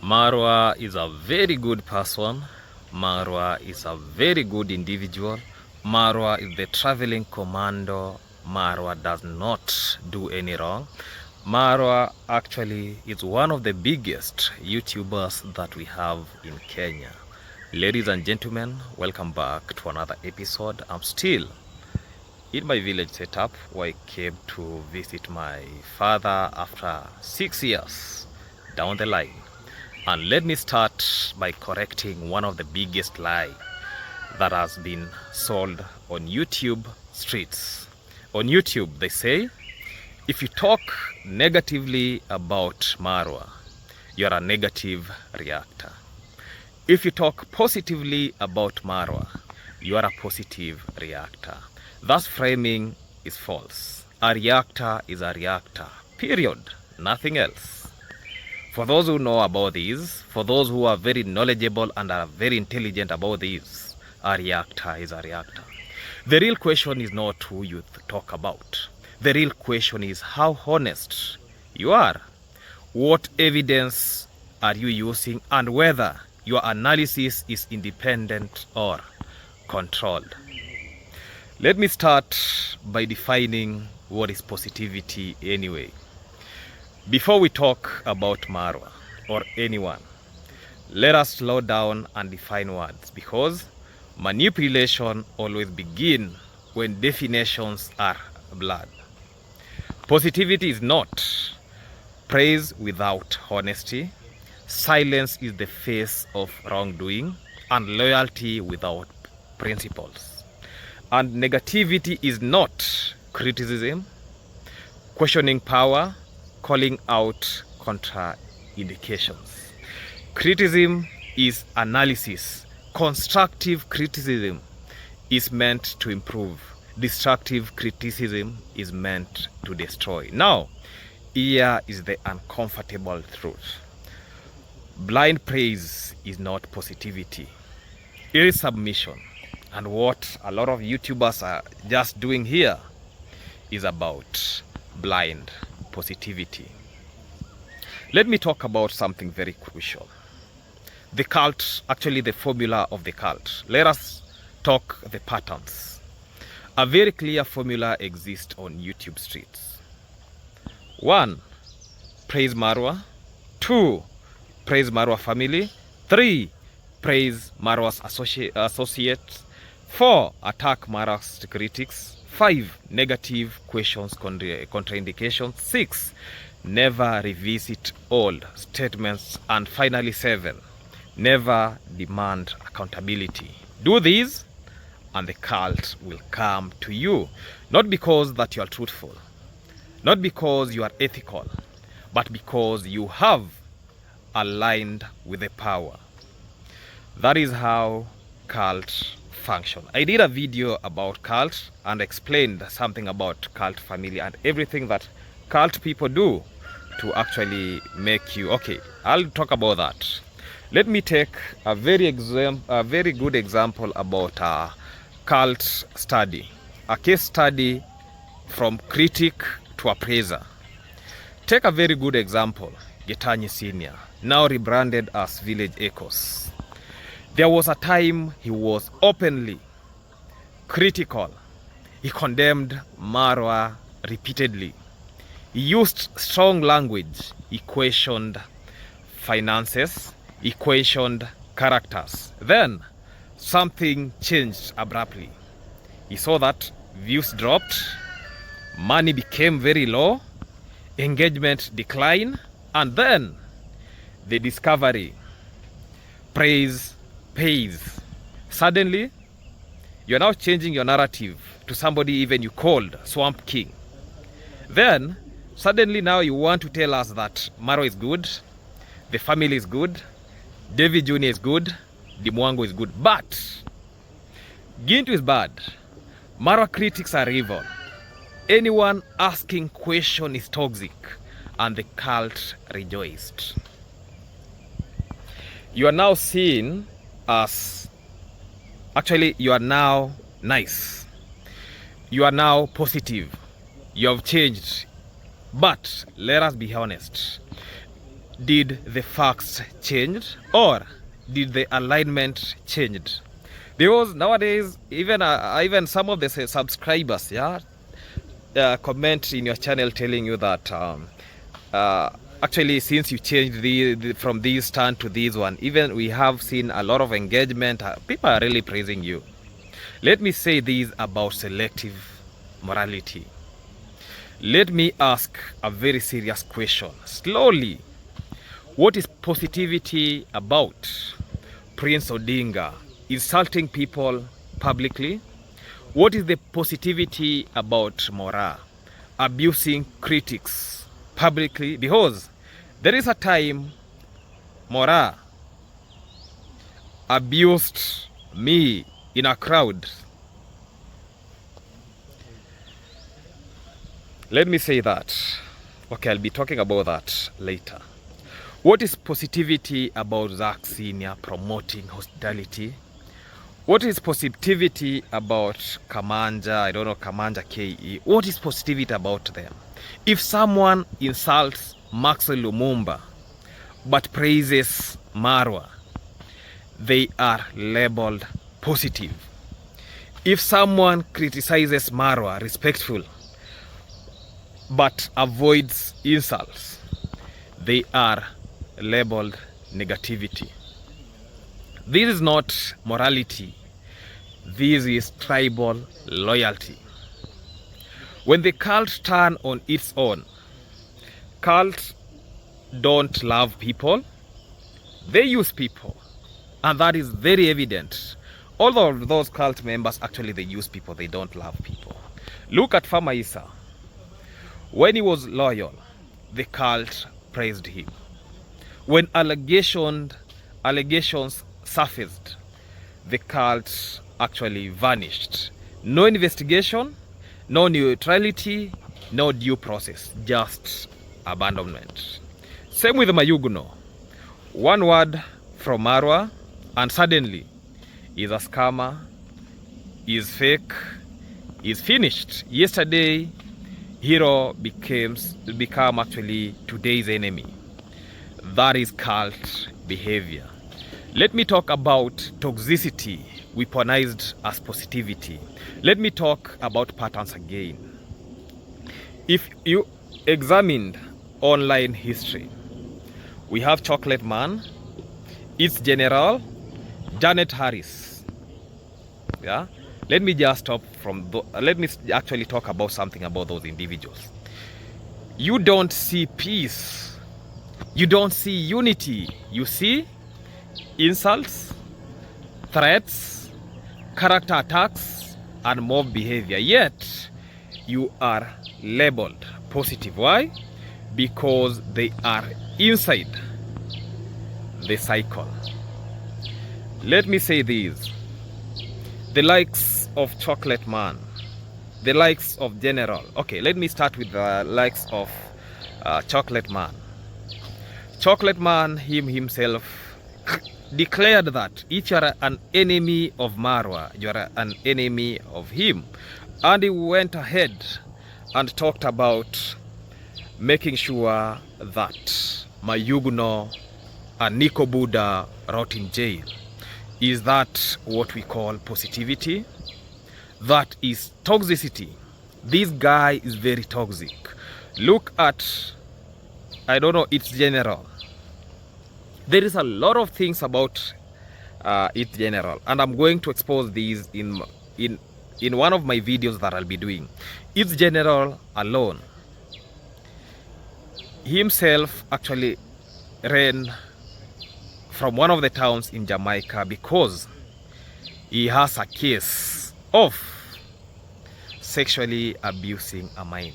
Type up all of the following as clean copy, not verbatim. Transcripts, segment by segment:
Marwa is a very good person. Marwa is a very good individual. Marwa is the traveling commando. Marwa does not do any wrong. Marwa actually is one of the biggest YouTubers that we have in Kenya. Ladies and gentlemen, welcome back to another episode. I'm still in my village setup where I came to visit my father after 6 years down the line. And let me start by correcting one of the biggest lies that has been sold on YouTube streets. On YouTube, they say, if you talk negatively about Marwa, you're a negative reactor. If you talk positively about Marwa, you are a positive reactor. That framing is false. A reactor is a reactor, period. Nothing else. For those who know about these, for those who are very knowledgeable and are very intelligent about these, a reactor is a reactor. The real question is not who you talk about. The real question is how honest you are. What evidence are you using and whether your analysis is independent or controlled. Let me start by defining what is positivity anyway. Before we talk about Marwa or anyone, let us slow down and define words, because manipulation always begins when definitions are blurred. Positivity is not praise without honesty. Silence is the face of wrongdoing, and loyalty without principles. And negativity is not criticism, questioning power, calling out contraindications. Criticism is analysis. Constructive criticism is meant to improve. Destructive criticism is meant to destroy. Now, here is the uncomfortable truth. Blind praise is not positivity. It is submission. And what a lot of YouTubers are just doing here is about blind positivity. Let me talk about something very crucial. The cult, actually the formula of the cult. Let us talk the patterns. A very clear formula exists on YouTube streets. 1. Praise Marwa. 2. Praise Marwa family. 3. Praise Marwa's associates. 4. Attack Marwa's critics. 5. Negative questions, contraindications. 6. Never revisit old statements. And finally 7. Never demand accountability. Do these and the cult will come to you. Not because that you are truthful, not because you are ethical, but because you have aligned with the power. That is how cult function. I did a video about cult and explained something about cult family and everything that cult people do to actually make you okay. I'll talk about that. Let me take a very good example about a cult study, a case study from critic to appraiser. Take a very good example, Getanyi Senior, now rebranded as Village Echoes. There was a time he was openly critical. He condemned Marwa repeatedly. He used strong language. He questioned finances. He questioned characters. Then something changed abruptly. He saw that views dropped, money became very low, engagement declined, and then the discovery, praise pays. Suddenly, you're now changing your narrative to somebody even you called Swamp King. Then, suddenly now you want to tell us that Marwa is good, the family is good, David Jr. is good, Dimwango is good. But Gintu is bad. Marwa critics are evil. Anyone asking question is toxic. And the cult rejoiced. You are now seen as, actually you are now nice. You are now positive. You have changed. But let us be honest. did the facts change, or did the alignment change? Because nowadays, even some of the subscribers, comment in your channel telling you that actually, since you changed from this stand to this one, even we have seen a lot of engagement. People are really praising you. Let me say this about selective morality. Let me ask a very serious question slowly. What is positivity about Prince Odinga insulting people publicly? What is the positivity about Marwa abusing critics publicly? Because there is a time Marwa abused me in a crowd. Let me say that. Okay, I'll be talking about that later. What is positivity about Zach Senior promoting hospitality? What is positivity about Kamanja, Kamanja KE? What is positivity about them? If someone insults Maxwell Lumumba but praises Marwa, they are labeled positive. If someone criticizes Marwa respectful but avoids insults, they are labeled negativity. This is not morality. This is tribal loyalty. When the cult turn on its own, cults don't love people. They use people. And that is very evident. Although those cult members, actually they use people, they don't love people. Look at Farmer Issa. When he was loyal, the cult praised him. When allegations surfaced, the cult actually vanished. No investigation, no neutrality, no due process, just abandonment. Same with Mayugno. One word from Marwa and suddenly he's a scammer, he's fake, he's finished. Yesterday, Hero became actually today's enemy. That is cult behavior. Let me talk about toxicity weaponized as positivity. Let me talk about patterns again. If you examined online history, we have Chocolate Man, its general, Janet Harris. Yeah? Let me just stop from let me actually talk about something about those individuals. You don't see peace. You don't see unity. You see insults, threats, character attacks, and mob behavior. Yet, you are labeled positive. Why? Because they are inside the cycle. Let me say this. The likes of Chocolate Man, the likes of General. Okay, let me start with the likes of Chocolate Man. Chocolate Man, himself, declared that if you are an enemy of Marwa, you are an enemy of him. And he went ahead and talked about making sure that Mayugno and Nico Buddha rot in jail. Is that what we call positivity? That is toxicity. This guy is very toxic. Look at, its general. There is a lot of things about its general, and I'm going to expose these in one of my videos that I'll be doing. Its general alone himself actually ran from one of the towns in Jamaica because he has a case of sexually abusing a minor.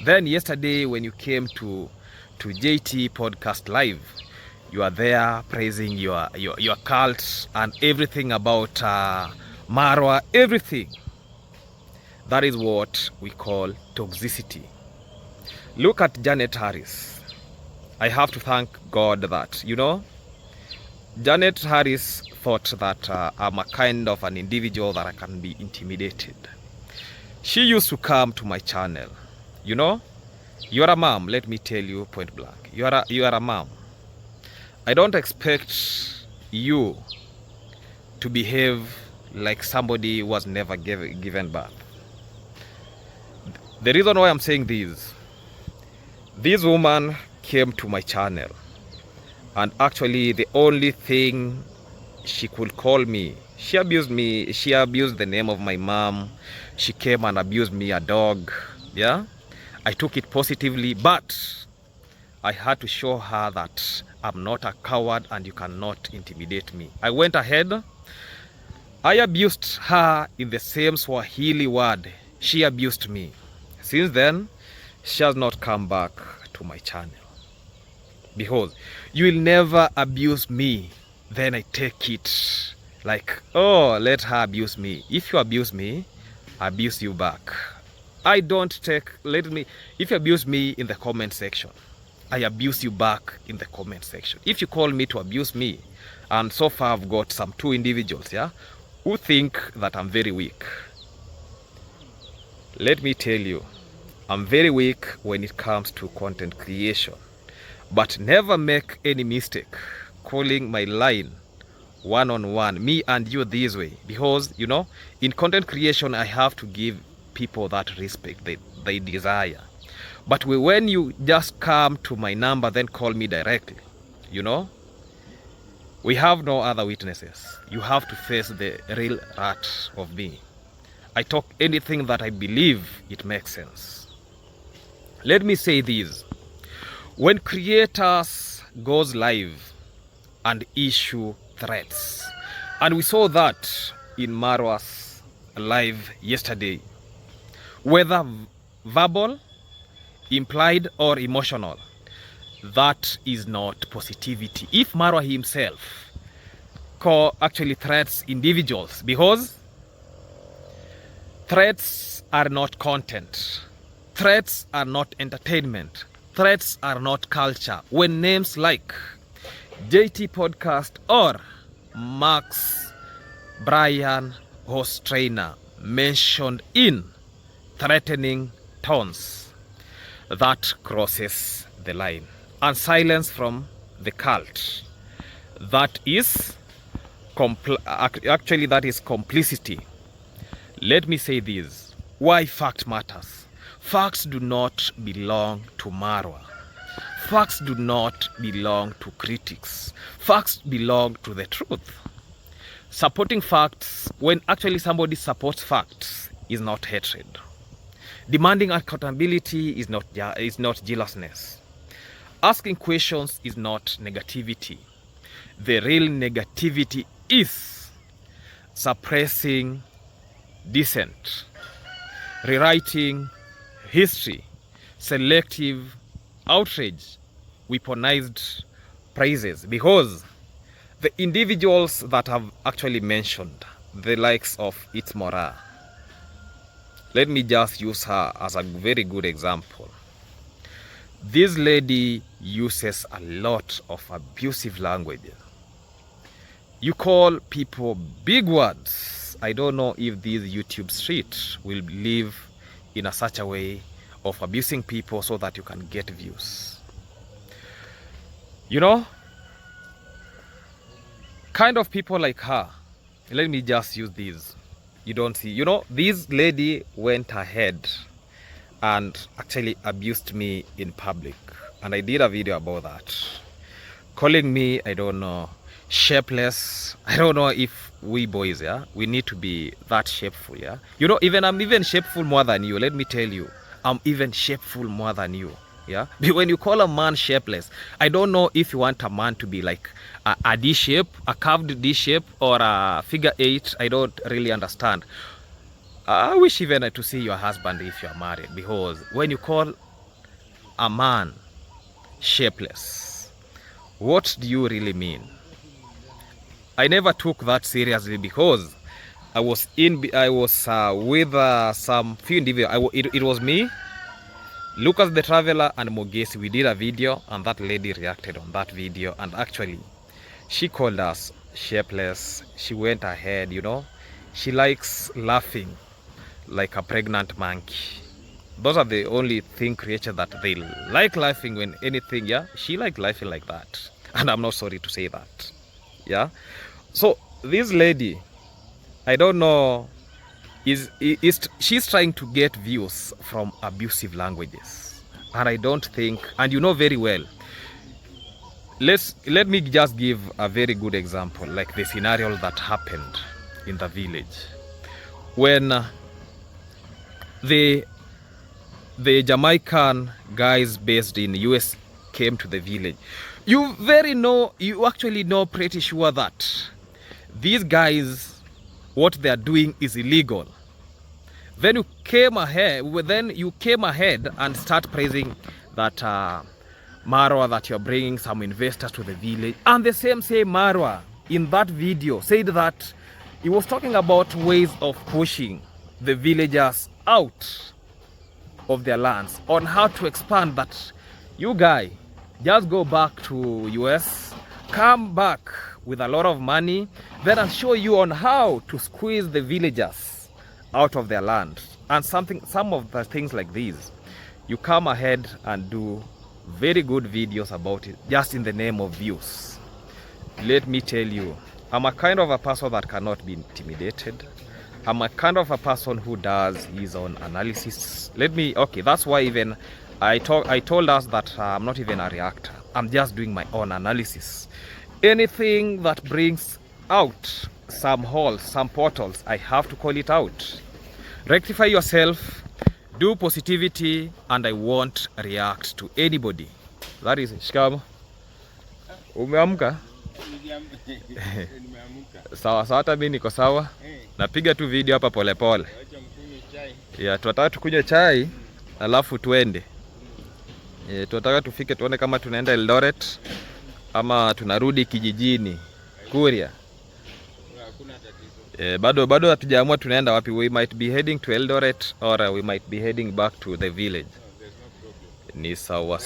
Then yesterday when you came to JT Podcast Live, you are there praising your cult and everything about Marwa, everything. That is what we call toxicity. Look at Janet Harris. I have to thank God that, Janet Harris thought that I'm a kind of an individual that I can be intimidated. She used to come to my channel. You're a mom, let me tell you point blank. You are a mom. I don't expect you to behave like somebody who was never given birth. The reason why I'm saying this woman came to my channel, and actually the only thing she could call me, she abused me, she abused the name of my mom, she came and abused me, a dog. Yeah, I took it positively, but I had to show her that I'm not a coward and you cannot intimidate me. I went ahead, I abused her in the same Swahili word she abused me. Since then, she has not come back to my channel. Because you will never abuse me, then I take it like, oh, let her abuse me. If you abuse me, I abuse you back. I don't take, if you abuse me in the comment section, I abuse you back in the comment section. If you call me to abuse me, and so far I've got some 2 individuals, yeah, who think that I'm very weak. Let me tell you, I'm very weak when it comes to content creation. But never make any mistake calling my line one-on-one, me and you, this way. Because, you know, in content creation, I have to give people that respect they desire. But when you just come to my number, then call me directly, you know, we have no other witnesses. You have to face the real rat of me. I talk anything that I believe it makes sense. Let me say this. When creators goes live and issue threats, and we saw that in Marwa's live yesterday, whether verbal, implied or emotional, that is not positivity. If Marwa himself actually threats individuals, because threats are not content, threats are not entertainment, threats are not culture. When names like JT Podcast or Max Brian host trainer mentioned in threatening tones, that crosses the line. And silence from the cult, that is actually that is complicity. Let me say this, why fact matters. Facts do not belong to Marwa. Facts do not belong to critics. Facts belong to the truth. Supporting facts, when actually somebody supports facts, is not hatred. Demanding accountability is not jealousness. Asking questions is not negativity. The real negativity is suppressing dissent, rewriting history, selective outrage, weaponized praises. Because the individuals that have actually mentioned, the likes of Itmora, let me just use her as a very good example. This lady uses a lot of abusive language. You call people big words. I don't know if this YouTube street will live in such a way of abusing people so that you can get views. You know, kind of people like her, let me just use these. You don't see, you know, this lady went ahead and actually abused me in public, and I did a video about that, calling me, I don't know, shapeless. I don't know if we boys, yeah, we need to be that shapeful, yeah. You know, I'm even shapeful more than you. Let me tell you, I'm even shapeful more than you, yeah. When you call a man shapeless, I don't know if you want a man to be like a D shape, a curved D shape, or a figure 8. I don't really understand. I wish even to see your husband if you are married, because when you call a man shapeless, what do you really mean? I never took that seriously, because I was with some few individuals. It was me, Lucas the Traveler, and Mogesi. We did a video, and that lady reacted on that video, and actually she called us shapeless. She went ahead, you know, she likes laughing like a pregnant monkey. Those are the only creatures that they like laughing when anything, yeah. She liked laughing like that. And I'm not sorry to say that. Yeah. So this lady, I don't know, she's trying to get views from abusive languages. And I don't think, and you know very well, let me just give a very good example, like the scenario that happened in the village when the Jamaican guys based in US came to the village. You actually know pretty sure that these guys, what they are doing is illegal. Then you came ahead and start praising that Marwa, that you're bringing some investors to the village. And the same Marwa in that video said that he was talking about ways of pushing the villagers out of their lands, on how to expand, that you guy just go back to US, come back with a lot of money, then I'll show you on how to squeeze the villagers out of their land. And some of the things like these, you come ahead and do very good videos about it just in the name of views. Let me tell you, I'm a kind of a person that cannot be intimidated. I'm a kind of a person who does his own analysis. That's why even I told us that I'm not even a reactor. I'm just doing my own analysis. Anything that brings out some holes, some portals, I have to call it out. Rectify yourself, do positivity, and I won't react to anybody. That is shikamo. Umeamka? Sawa, hata mimi niko sawa. Napiga tu video hapa polepole. Ya, tunataka tukunywe chai alafu tuende. Tunataka tufike tuone kama tunaenda Eldoret ama tunarudi kijijini Kuria. Bado hatujaamua tunaenda wapi. We might be heading to Eldoret or we might be heading back to the village. Ni sawa.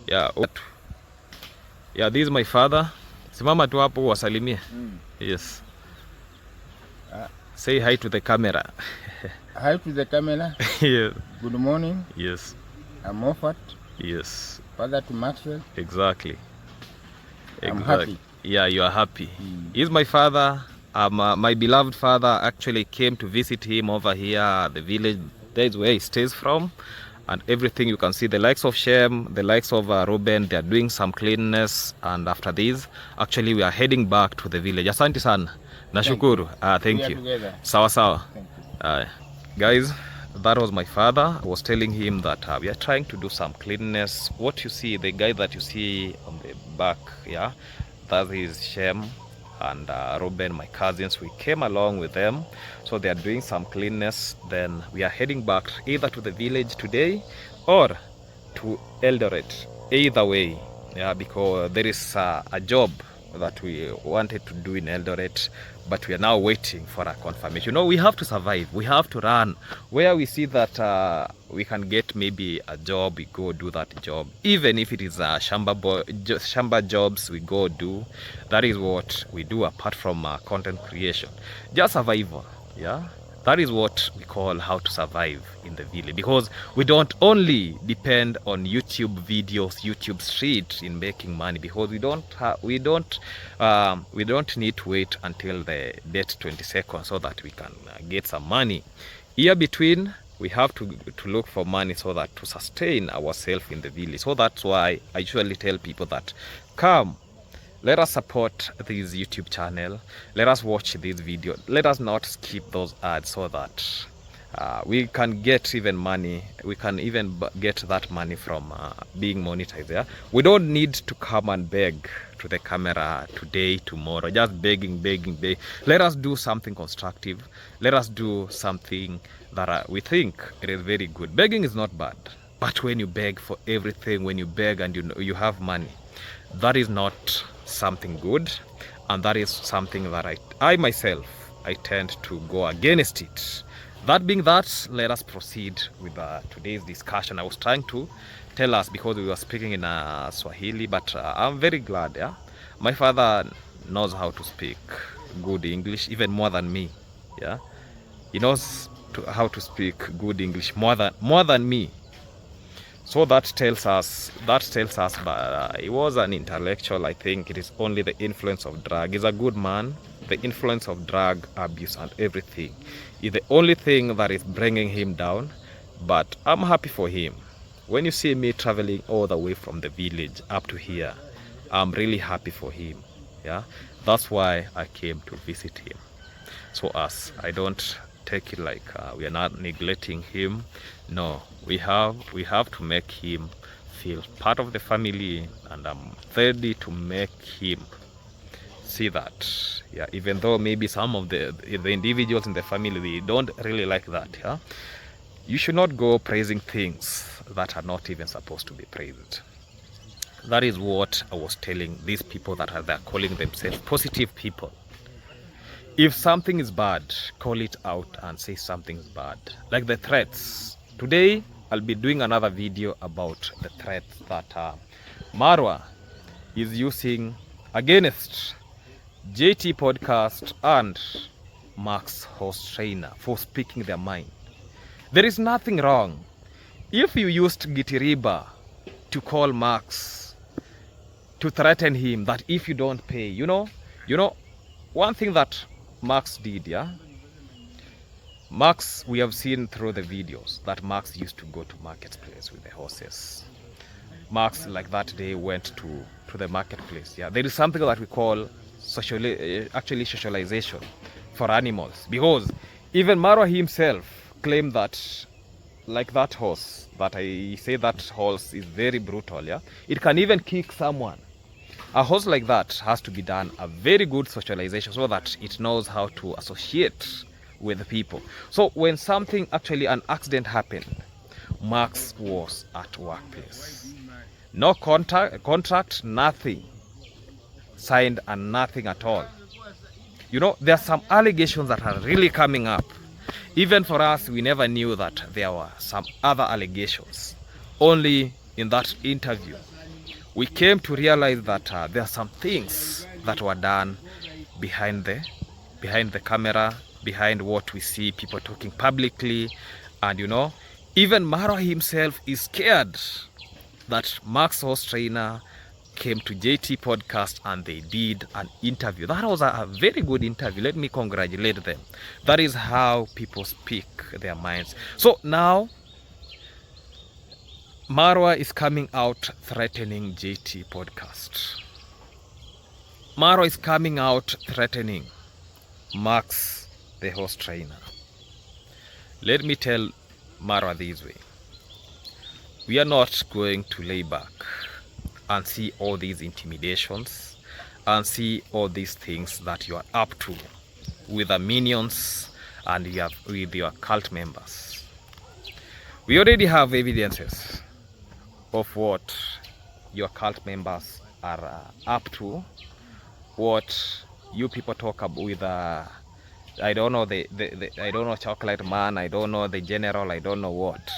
Yeah, this is my father. Simama tu hapo wasalimie. Yes. Say hi to the camera. Hi to the camera. Yes. Good morning. Yes. I'm Moffat. Yes. Father to Maxwell. Exactly. I'm happy. Yeah, you are happy. He's my father. My beloved father actually came to visit him over here at the village. That is where he stays from. And everything you can see, the likes of Shem, the likes of Ruben, they are doing some cleanness. And after this, actually we are heading back to the village. Asante sana. Nashukuru. Thank you. Sawa. Guys, that was my father. I was telling him that we are trying to do some cleanness. What you see, the guy that you see on the back, yeah, that is Shem and Ruben, my cousins. We came along with them, so they are doing some cleanness. Then we are heading back either to the village today or to Eldoret, either way, yeah, because there is a job that we wanted to do in Eldoret, but we are now waiting for a confirmation. You know, we have to survive, we have to run. Where we see that we can get maybe a job, we go do that job. Even if it is shamba jobs, we go do. That is what we do apart from content creation. Just survival, yeah. That is what we call how to survive in the village, because we don't only depend on YouTube videos, YouTube street in making money, because we don't need to wait until the date 22nd so that we can get some money. Here between, we have to look for money so that to sustain ourselves in the village. So that's why I usually tell people that come, let us support this YouTube channel. Let us watch this video. Let us not skip those ads so that we can get even money. We can even get that money from being monetized. Yeah? We don't need to come and beg to the camera today, tomorrow. Just begging. Let us do something constructive. Let us do something that we think it is very good. Begging is not bad. But when you beg for everything, when you beg and you have money, that is not something good, and that is something that I myself tend to go against it. That being that, let us proceed with today's discussion. I was trying to tell us because we were speaking in Swahili, but I'm very glad. Yeah, my father knows how to speak good English even more than me. Yeah, he knows how to speak good English more than me. So that tells us he was an intellectual. I think it is only the influence of drug. He's a good man. The influence of drug abuse and everything is the only thing that is bringing him down. But I'm happy for him. When you see me traveling all the way from the village up to here, I'm really happy for him. Yeah, that's why I came to visit him. So I don't take it like we are not neglecting him. No, we have to make him feel part of the family, and I'm ready to make him see that. Yeah, even though maybe some of the individuals in the family, they don't really like that. Yeah, you should not go praising things that are not even supposed to be praised. That is what I was telling these people that they're calling themselves positive people. If something is bad, call it out and say something is bad. Like the threats. Today, I'll be doing another video about the threats that Marwa is using against JT Podcast and Max Host Trainer for speaking their mind. There is nothing wrong. If you used Gitiriba to call Max, to threaten him that if you don't pay, you know, one thing that Max did, yeah? Max, we have seen through the videos that Max used to go to marketplace with the horses. Max, like that day, went to the marketplace. Yeah, there is something that we call socialization for animals, because even Marwa himself claimed that, like that horse, that I say that horse is very brutal. Yeah, it can even kick someone. A horse like that has to be done a very good socialization so that it knows how to associate with the people. So when something, actually an accident happened, Max was at workplace. No contract, nothing signed and nothing at all. You know, there are some allegations that are really coming up. Even for us, we never knew that there were some other allegations. Only in that interview, we came to realize that there are some things that were done behind the camera, behind what we see people talking publicly. And you know, even Marwa himself is scared that Max Host Trainer came to JT Podcast and they did an interview. That was a very good interview. Let me congratulate them. That is how people speak their minds. So now Marwa is coming out threatening JT Podcast. Marwa is coming out threatening Max, the Host Trainer. Let me tell Marwa this way. We are not going to lay back and see all these intimidations and see all these things that you are up to with the minions and with your cult members. We already have evidences of what your cult members are up to, what you people talk about with I don't know the I don't know Chocolate Man, I don't know the General, I don't know what.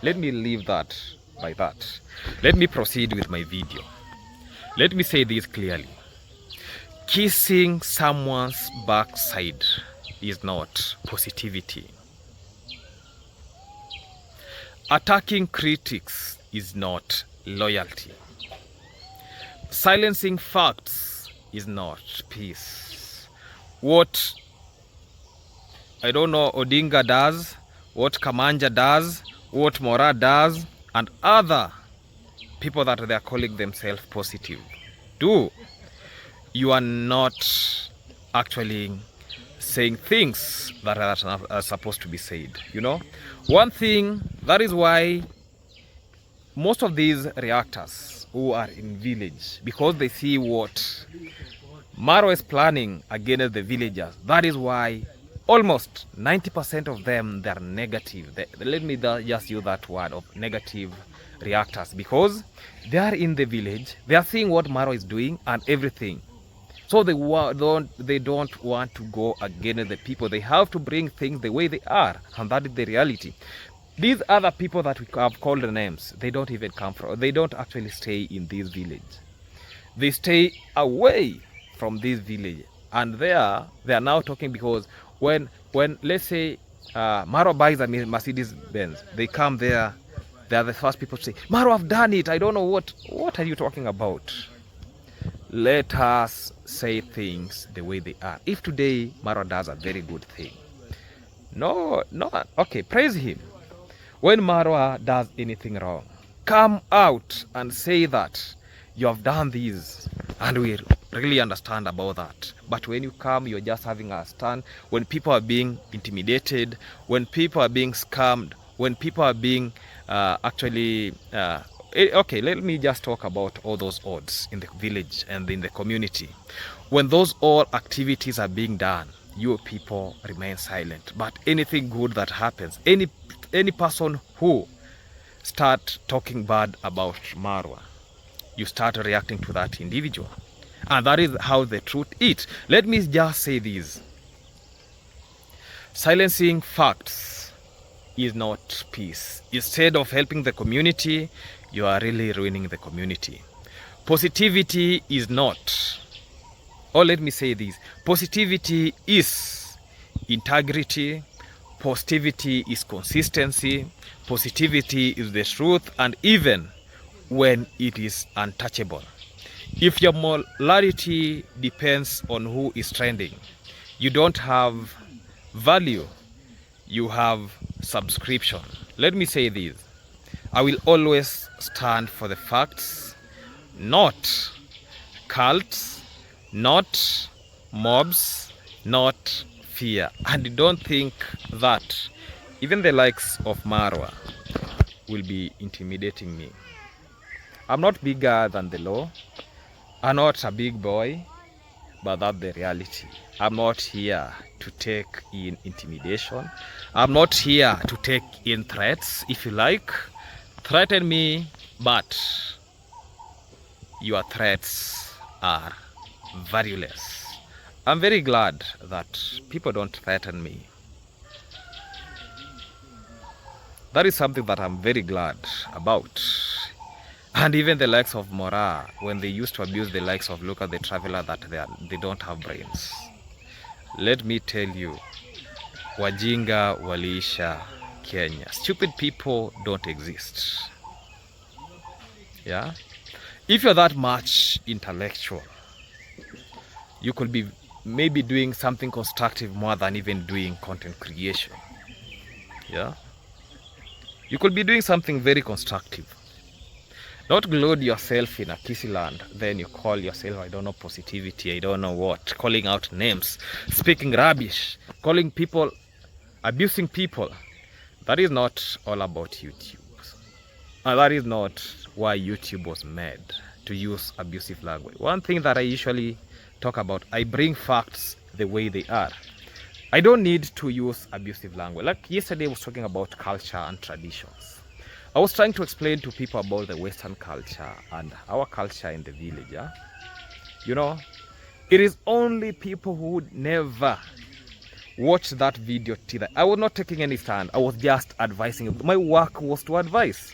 Let me leave that by that. Let me proceed with my video. Let me say this clearly. Kissing someone's backside is not positivity. Attacking critics is not loyalty. Silencing facts is not peace. What, I don't know, Odinga does, what Kamanja does, what Mora does, and other people that they are calling themselves positive do, you are not actually saying things that are supposed to be said. You know, one thing, that is why most of these reactors who are in village, because they see what Marwa is planning against the villagers, that is why almost 90% of them, they are negative. Let me just use that word of negative reactors, because they are in the village, they are seeing what Marwa is doing and everything. So they don't want to go against the people. They have to bring things the way they are, and that is the reality. These other people that we have called the names, they don't even come from, they don't actually stay in this village. They stay away from this village, and they are now talking because when let's say Marwa buys a Mercedes Benz, they come there they are the first people to say, Marwa, I've done it. I don't know what are you talking about? Let us say things the way they are. If today Marwa does a very good thing, no, okay, praise him. When Marwa does anything wrong, come out and say that you have done this, and we really understand about that. But when you come, you're just having a stand. When people are being intimidated, when people are being scammed, when people are being okay, let me just talk about all those odds in the village and in the community. When those all activities are being done, you people remain silent. But anything good that happens, any person who start talking bad about Marwa, you start reacting to that individual. And that is how the truth is. Let me just say this. Silencing facts is not peace. Instead of helping the community, you are really ruining the community. Positivity is not, or let me say this, positivity is integrity, positivity is consistency, positivity is the truth, and even when it is untouchable. If your morality depends on who is trending, you don't have value, you have subscription. Let me say this. I will always stand for the facts, not cults, not mobs, not fear. And don't think that even the likes of Marwa will be intimidating me. I'm not bigger than the law. I'm not a big boy, but that's the reality. I'm not here to take in intimidation. I'm not here to take in threats. If you like, threaten me, but your threats are valueless. I'm very glad that people don't threaten me. That is something that I'm very glad about. And even the likes of Mora, when they used to abuse the likes of, look at the traveler, that they don't have brains. Let me tell you, wajinga waliisha Kenya. Stupid people don't exist. Yeah? If you're that much intellectual, you could be maybe doing something constructive more than even doing content creation. Yeah? You could be doing something very constructive. Not gloat yourself in a kissy land, then you call yourself, I don't know, positivity, I don't know what, calling out names, speaking rubbish, calling people, abusing people. That is not all about YouTube. And that is not why YouTube was made, to use abusive language. One thing that I usually talk about, I bring facts the way they are. I don't need to use abusive language. Like yesterday I was talking about culture and traditions. I was trying to explain to people about the Western culture and our culture in the village. Yeah? You know, it is only people who would never watch that video till I was not taking any stand. I was just advising. My work was to advise.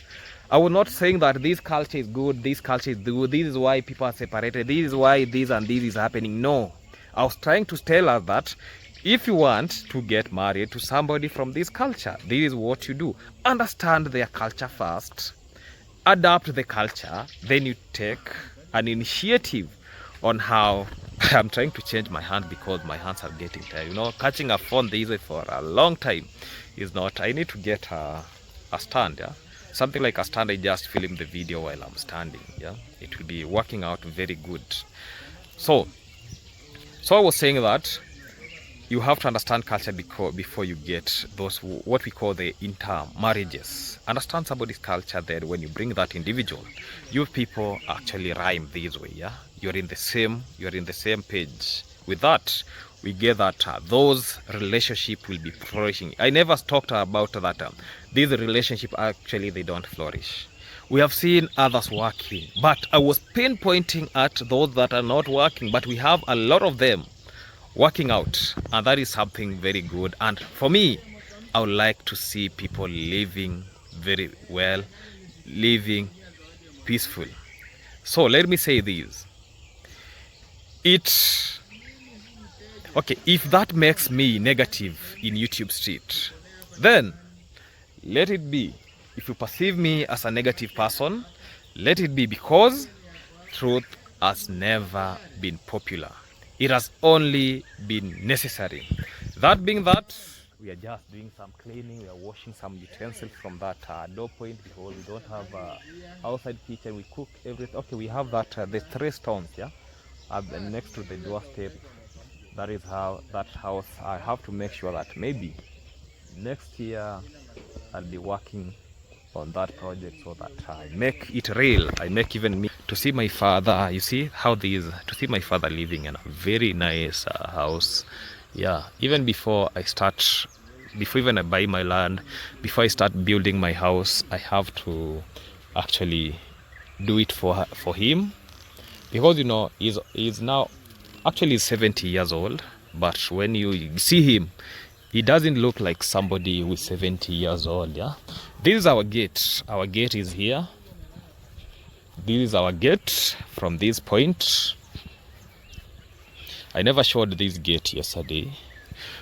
I was not saying that this culture is good, this culture is good, this is why people are separated, this is why this and this is happening. No. I was trying to tell us that if you want to get married to somebody from this culture, this is what you do. Understand their culture first, adapt the culture, then you take an initiative on how I'm trying to change my hand because my hands are getting tired. You know, catching a phone this way for a long time is not. I need to get a stand, yeah. Something like a stand, I just film the video while I'm standing, yeah. It will be working out very good. So I was saying that you have to understand culture before you get those what we call the intermarriages. Understand somebody's culture, then when you bring that individual, you people actually rhyme this way, yeah. You're in the same page. With that, we get that those relationships will be flourishing. I never talked about that. These relationships actually they don't flourish. We have seen others working, but I was pinpointing at those that are not working. But we have a lot of them working out, and that is something very good. And for me, I would like to see people living very well, living peaceful. So let me say this. Okay, if that makes me negative in YouTube street, then let it be. if you perceive me as a negative person, let it be because truth has never been popular. It has only been necessary. That being that, we are just doing some cleaning. We are washing some utensils from that door point because we don't have outside kitchen. We cook everything. Okay, we have that the 3 stones, yeah, next to the doorstep. That is how that house. I have to make sure that maybe next year I'll be working on that project so that I make it real. I make even me to see my father. You see how these to see my father living in a very nice house. Yeah, even before even I buy my land, before I start building my house, I have to actually do it for him, because you know he's now actually 70 years old, but when you see him, he doesn't look like somebody who is 70 years old. Yeah, this is our gate. Our gate is here. This is our gate from this point. I never showed this gate yesterday.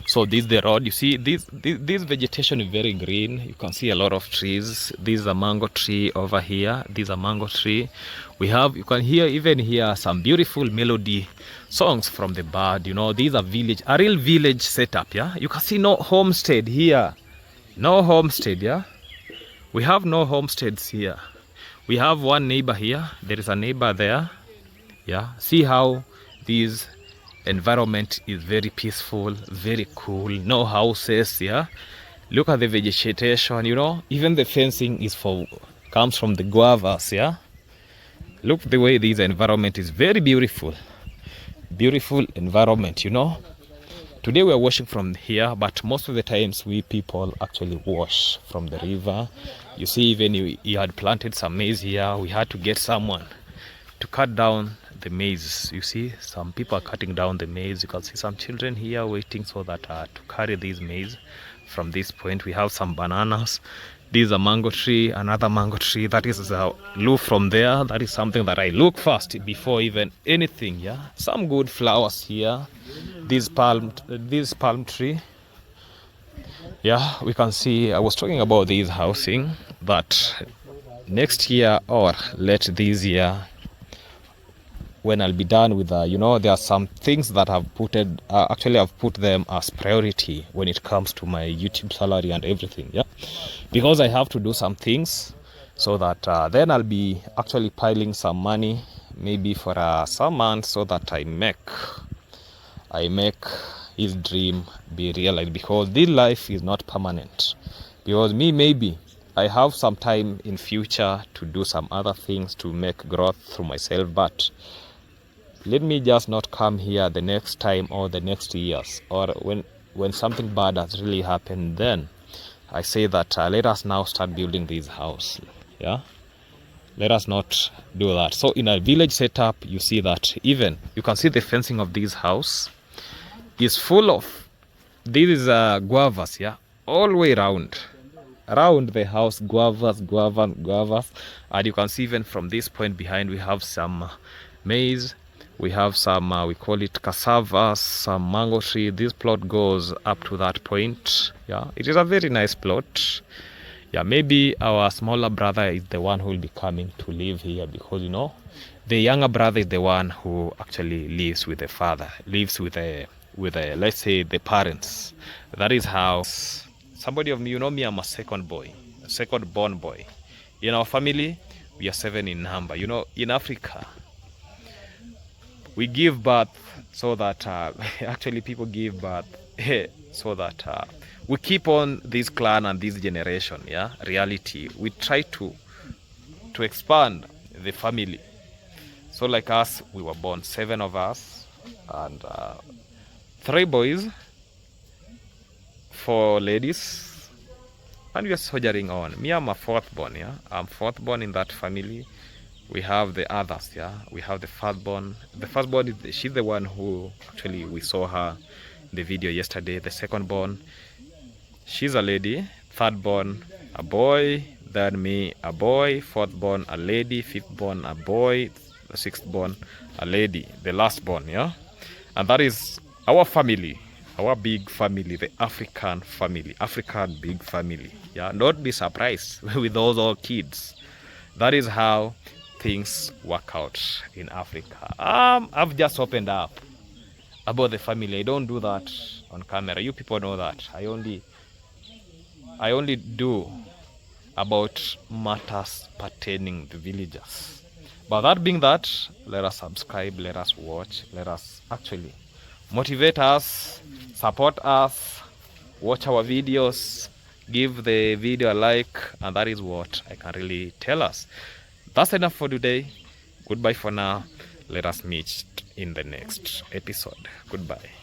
So this is the road. You see this vegetation is very green. You can see a lot of trees. This is a mango tree over here. This is a mango tree. You can even hear some beautiful melody songs from the bird. You know, these are a real village setup. Yeah, you can see no homestead here. No homestead. Yeah, we have no homesteads here. We have one neighbor here. There is a neighbor there. Yeah, see how these environment is very peaceful, very cool, no houses. Yeah, look at the vegetation. You know, even the fencing comes from the guavas. Yeah, look the way this environment is very beautiful environment. You know, today we are washing from here, but most of the times we people actually wash from the river. You see, even he had planted some maize here. We had to get someone to cut down the maize. You see, some people are cutting down the maize. You can see some children here waiting so that to carry these maize from this point. We have some bananas. This is a mango tree, another mango tree. That is a look from there. That is something that I look first before even anything. Yeah, some good flowers here. This palm tree. Yeah, we can see. I was talking about this housing, that next year or late this year, when I'll be done with you know, there are some things that I've put them as priority when it comes to my YouTube salary and everything. Yeah, because I have to do some things so that then I'll be actually piling some money maybe for some months so that I make his dream be realized, because this life is not permanent. Because maybe I have some time in future to do some other things to make growth through myself, but let me just not come here the next time or the next years, or when something bad has really happened. Then I say that let us now start building this house. Yeah, let us not do that. So in a village setup, you see that even you can see the fencing of this house is full of these guavas. Yeah, all the way around the house, guavas, and you can see even from this point behind we have some maize. We have some, we call it cassava, some mango tree. This plot goes up to that point. Yeah, it is a very nice plot. Yeah, maybe our smaller brother is the one who will be coming to live here, because you know, the younger brother is the one who actually lives with the father, lives with let's say the parents. That is how somebody of me, you know me, I'm a second born boy. In our family, we are 7 in number. You know, in Africa, we give birth so that actually people give birth so that we keep on this clan and this generation. Yeah, reality. We try to expand the family. So like us, we were born 7 of us, and 3 boys, 4 ladies, and we are soldiering on. Me, I'm a 4th born. Yeah, I'm 4th born in that family. We have the others. Yeah, we have the firstborn. The firstborn she's the one who actually we saw her in the video yesterday. The secondborn, she's a lady. Thirdborn, a boy. Then me, a boy. Fourthborn, a lady. Fifthborn, a boy. The 6th born, a lady. The lastborn. Yeah, and that is our family. our big family, the African family, African big family. Yeah, don't be surprised with those all kids. That is how things work out in Africa. I've just opened up about the family. I don't do that on camera. You people know that. I only do about matters pertaining to villagers. But that being that, let us subscribe, let us watch, let us actually motivate us, support us, watch our videos, give the video a like, and that is what I can really tell us. That's enough for today. Goodbye for now. Let us meet in the next episode. Goodbye.